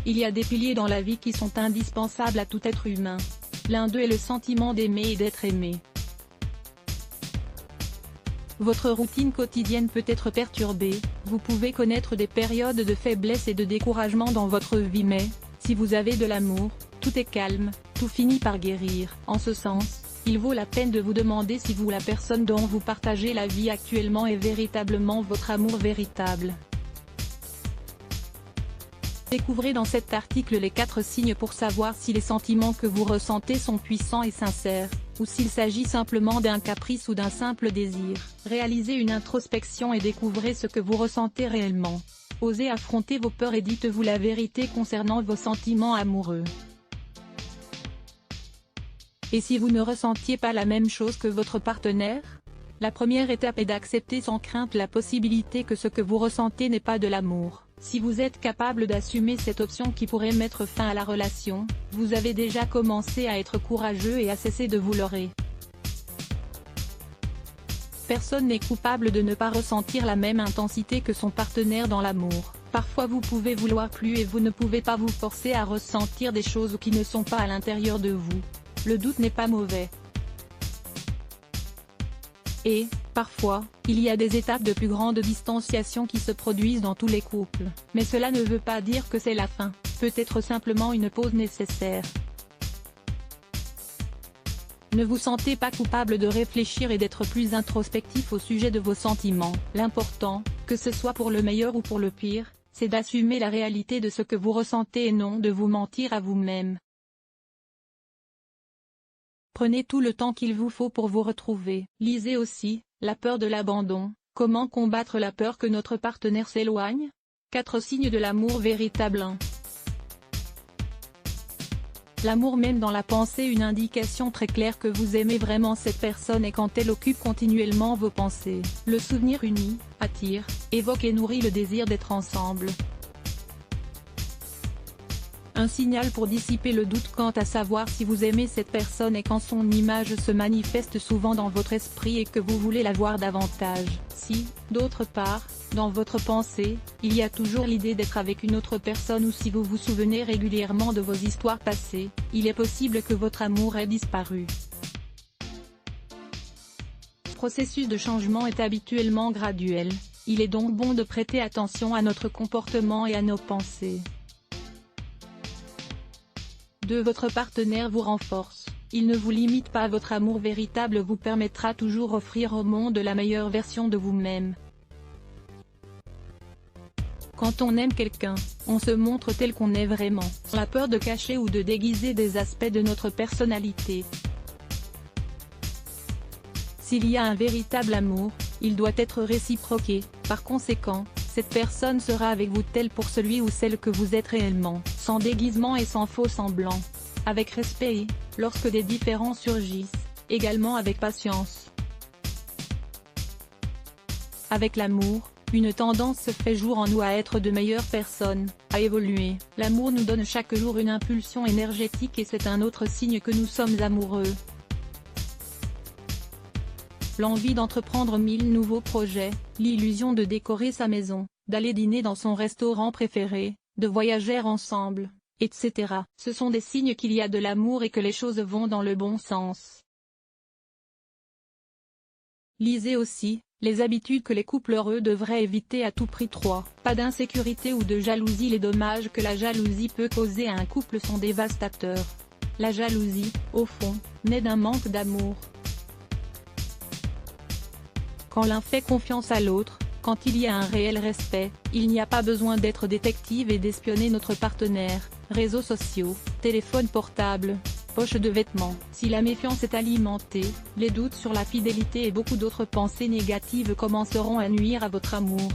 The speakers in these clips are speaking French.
Il y a des piliers dans la vie qui sont indispensables à tout être humain. L'un d'eux est le sentiment d'aimer et d'être aimé. Votre routine quotidienne peut être perturbée, vous pouvez connaître des périodes de faiblesse et de découragement dans votre vie mais, si vous avez de l'amour, tout est calme, tout finit par guérir. En ce sens, il vaut la peine de vous demander si vous la personne dont vous partagez la vie actuellement est véritablement votre amour véritable. Découvrez dans cet article les 4 signes pour savoir si les sentiments que vous ressentez sont puissants et sincères, ou s'il s'agit simplement d'un caprice ou d'un simple désir. Réalisez une introspection et découvrez ce que vous ressentez réellement. Osez affronter vos peurs et dites-vous la vérité concernant vos sentiments amoureux. Et si vous ne ressentiez pas la même chose que votre partenaire? La première étape est d'accepter sans crainte la possibilité que ce que vous ressentez n'est pas de l'amour. Si vous êtes capable d'assumer cette option qui pourrait mettre fin à la relation, vous avez déjà commencé à être courageux et à cesser de vous leurrer. Personne n'est coupable de ne pas ressentir la même intensité que son partenaire dans l'amour. Parfois vous pouvez vouloir plus et vous ne pouvez pas vous forcer à ressentir des choses qui ne sont pas à l'intérieur de vous. Le doute n'est pas mauvais. Et, parfois, il y a des étapes de plus grande distanciation qui se produisent dans tous les couples. Mais cela ne veut pas dire que c'est la fin, peut-être simplement une pause nécessaire. Ne vous sentez pas coupable de réfléchir et d'être plus introspectif au sujet de vos sentiments. L'important, que ce soit pour le meilleur ou pour le pire, c'est d'assumer la réalité de ce que vous ressentez et non de vous mentir à vous-même. Prenez tout le temps qu'il vous faut pour vous retrouver. Lisez aussi, la peur de l'abandon, comment combattre la peur que notre partenaire s'éloigne? 4 signes de l'amour véritable. 1. L'amour mène dans la pensée une indication très claire que vous aimez vraiment cette personne et quand elle occupe continuellement vos pensées. Le souvenir unit, attire, évoque et nourrit le désir d'être ensemble. Un signal pour dissiper le doute quant à savoir si vous aimez cette personne et quand son image se manifeste souvent dans votre esprit et que vous voulez la voir davantage. Si, d'autre part, dans votre pensée, il y a toujours l'idée d'être avec une autre personne ou si vous vous souvenez régulièrement de vos histoires passées, il est possible que votre amour ait disparu. Le processus de changement est habituellement graduel, il est donc bon de prêter attention à notre comportement et à nos pensées. 2. Votre partenaire vous renforce. Il ne vous limite pas, votre amour véritable vous permettra toujours d'offrir au monde la meilleure version de vous-même. Quand on aime quelqu'un, on se montre tel qu'on est vraiment, sans la peur de cacher ou de déguiser des aspects de notre personnalité. S'il y a un véritable amour, il doit être réciproqué, par conséquent, cette personne sera avec vous telle pour celui ou celle que vous êtes réellement, sans déguisement et sans faux semblant. Avec respect et, lorsque des différends surgissent, également avec patience. Avec l'amour, une tendance se fait jour en nous à être de meilleures personnes, à évoluer. L'amour nous donne chaque jour une impulsion énergétique et c'est un autre signe que nous sommes amoureux. L'envie d'entreprendre 1000 nouveaux projets, l'illusion de décorer sa maison, d'aller dîner dans son restaurant préféré, de voyager ensemble, etc. Ce sont des signes qu'il y a de l'amour et que les choses vont dans le bon sens. Lisez aussi, les habitudes que les couples heureux devraient éviter à tout prix. 3. Pas d'insécurité ou de jalousie. Les dommages que la jalousie peut causer à un couple sont dévastateurs. La jalousie, au fond, naît d'un manque d'amour. Quand l'un fait confiance à l'autre, quand il y a un réel respect, il n'y a pas besoin d'être détective et d'espionner notre partenaire. Réseaux sociaux, téléphone portable, poche de vêtements. Si la méfiance est alimentée, les doutes sur la fidélité et beaucoup d'autres pensées négatives commenceront à nuire à votre amour.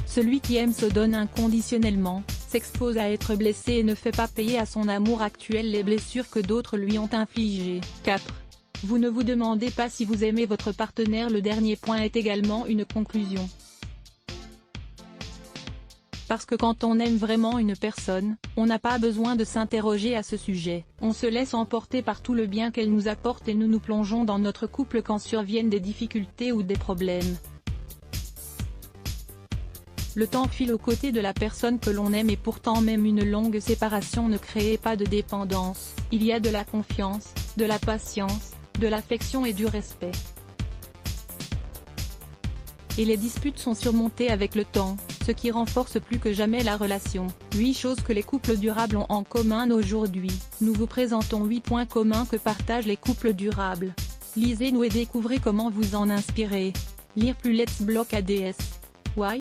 Celui qui aime se donne inconditionnellement, s'expose à être blessé et ne fait pas payer à son amour actuel les blessures que d'autres lui ont infligées. 4. Vous ne vous demandez pas si vous aimez votre partenaire. Le dernier point est également une conclusion. Parce que quand on aime vraiment une personne, on n'a pas besoin de s'interroger à ce sujet. On se laisse emporter par tout le bien qu'elle nous apporte et nous plongeons dans notre couple quand surviennent des difficultés ou des problèmes. Le temps file aux côtés de la personne que l'on aime et pourtant même une longue séparation ne crée pas de dépendance, il y a de la confiance, de la patience, de l'affection et du respect. Et les disputes sont surmontées avec le temps, ce qui renforce plus que jamais la relation. 8 choses que les couples durables ont en commun aujourd'hui. Nous vous présentons 8 points communs que partagent les couples durables. Lisez-nous et découvrez comment vous en inspirer. Lire plus Let's Block ADS.